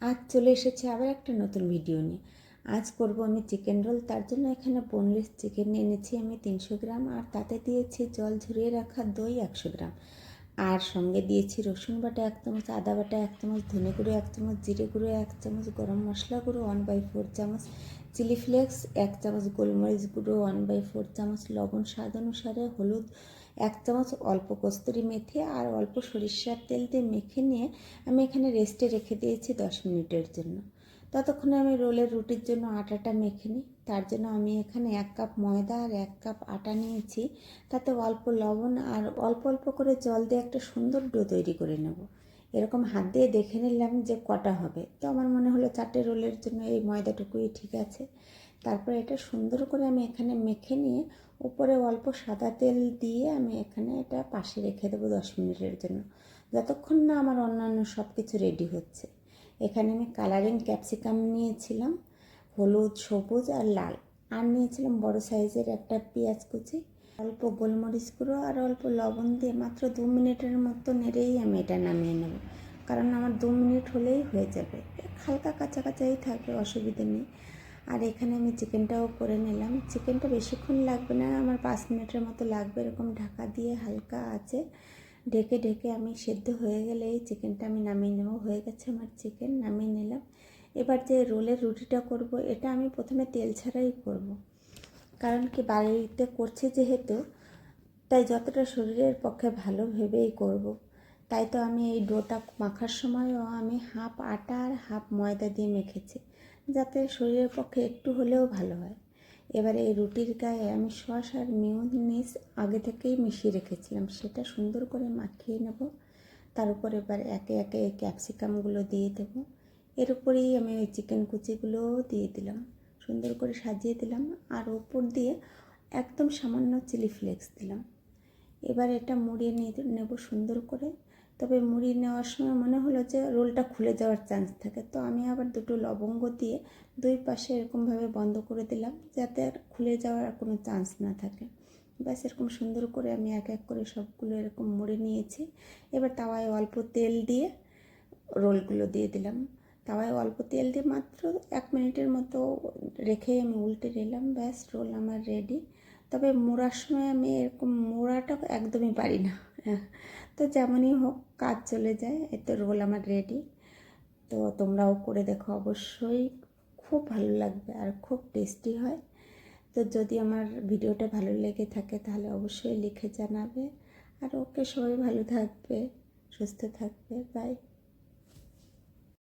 আজ চলে এসেছে আবার একটা নতুন ভিডিও নিয়ে। আজ করব আমি চিকেন রোল। তার জন্য এখানে বোনলেস চিকেন নিয়ে নিয়েছি আমি 300 গ্রাম, আর তাতে দিয়েছি জল ঝরিয়ে রাখা দই 100 গ্রাম, আর সঙ্গে দিয়েছি রসুন বাটা 1 চামচ, আদা বাটা 1 চামচ, ধনে গুঁড়ো 1 চামচ, জিরে গুঁড়ো 1 চামচ, গরম মশলা গুঁড়ো 1/4 চামচ, চিলি ফ্লেক্স 1 চামচ, গোলমরিচ গুঁড়ো 1/4 চামচ, লবণ স্বাদ অনুসারে, হলুদ 1 চামচ, অল্প কস্তুরি মেথি আর অল্প সরিষার তেল দিয়ে মেখে নিয়ে আমি এখানে রেস্টে রেখে দিয়েছি 10 মিনিটের জন্য। ততক্ষণে আমি রোলের রুটির জন্য আটাটা মেখে নিই। তার জন্য আমি এখানে 1 কাপ ময়দা আর 1 কাপ আটা নিয়েছি। তাতে অল্প লবণ আর অল্প অল্প করে জল দিয়ে একটা সুন্দর ডো তৈরি করে নেব। এরকম হাত দিয়ে দেখে নিলাম যে কটা হবে, তো আমার মনে হলো 4টে রোলের জন্য এই ময়দাটুকুই ঠিক আছে। তারপরে এটা সুন্দর করে আমি এখানে মেখে নিয়ে উপরে অল্প সাদা তেল দিয়ে আমি এখানে এটা পাশে রেখে দেবো 10 মিনিটের জন্য, যতক্ষণ না আমার অন্যান্য সব কিছু রেডি হচ্ছে। এখানে আমি কালারিং ক্যাপসিকাম নিয়েছিলাম, হলুদ, সবুজ আর লাল, আর নিয়েছিলাম বড় সাইজের একটা পেঁয়াজ কুচি, অল্প গোলমরিচ গুঁড়ো আর অল্প লবণ দিয়ে মাত্র 2 মিনিটের মতো নেড়েই আমি এটা নামিয়ে নেব, কারণ আমার 2 মিনিট হলেই হয়ে যাবে। হালকা কাঁচা কাঁচাই থাকবে, অসুবিধে নেই। আর এখানে আমি চিকেনটাও করে নিলাম। চিকেনটা বেশিক্ষণ লাগবে না, আমার 5 মিনিটের মতো লাগবে। এরকম ঢাকা দিয়ে হালকা আছে ঢেকে ঢেকে আমি সেদ্ধ হয়ে গেলে এই চিকেনটা আমি নামিয়ে নেব। হয়ে গেছে আমার চিকেন, নামিয়ে নিলাম। এবার যে রোলের রুটিটা করব, এটা আমি প্রথমে তেল ছাড়াই করব, কারণ কি বাড়িতে করছি যেহেতু, তাই যতটা শরীরের পক্ষে ভালো ভেবেই করব। তাই তো আমি এই ডোটা মাখার সময়ও আমি হাফ আটা আর হাফ ময়দা দিয়ে মেখেছি, যাতে শরীরের পক্ষে একটু হলেও ভালো হয়। এবারে এই রুটির গায়ে আমি সস আর মিউনিস আগে থেকেই মিশিয়ে রেখেছিলাম, সেটা সুন্দর করে মাখিয়ে নেব। তার উপর এবার একে একে এই ক্যাপসিকামগুলো দিয়ে দেব। এর উপরেই আমি ওই চিকেন কুচিগুলোও দিয়ে দিলাম, সুন্দর করে সাজিয়ে দিলাম, আর উপর দিয়ে একদম সামান্য চিলি ফ্লেক্স দিলাম। এবার এটা মুড়িয়ে নেব সুন্দর করে। তবে মুড়িয়ে নেওয়ার সময় মনে হলো যে রোলটা খুলে যাওয়ার চান্স থাকে, তো আমি আবার 2টো লবঙ্গ দিয়ে 2 পাশে এরকমভাবে বন্ধ করে দিলাম, যাতে আর খুলে যাওয়ার কোনো চান্স না থাকে। ব্যাস, এরকম সুন্দর করে আমি এক এক করে সবগুলো এরকম মুড়ে নিয়েছি। এবার তাওয়ায় অল্প তেল দিয়ে রোলগুলো দিয়ে দিলাম। তাওয়ায় অল্প তেল দিয়ে মাত্র 1 মিনিটের মতো রেখেই আমি উল্টে নিলাম। ব্যাস, রোল আমার রেডি। তবে মোড়ার সময় আমি এরকম মোড়াটা একদমই পারি না, তো যেমনই হোক কাজ চলে যায়। এতে রোল আমার রেডি। তো তোমরাও করে দেখো, অবশ্যই খুব ভালো লাগবে আর খুব টেস্টি হয়। তো যদি আমার ভিডিওটা ভালো লেগে থাকে তাহলে অবশ্যই লিখে জানাবে। আর ওকে, সবাই ভালো থাকবে, সুস্থ থাকবে, বাই।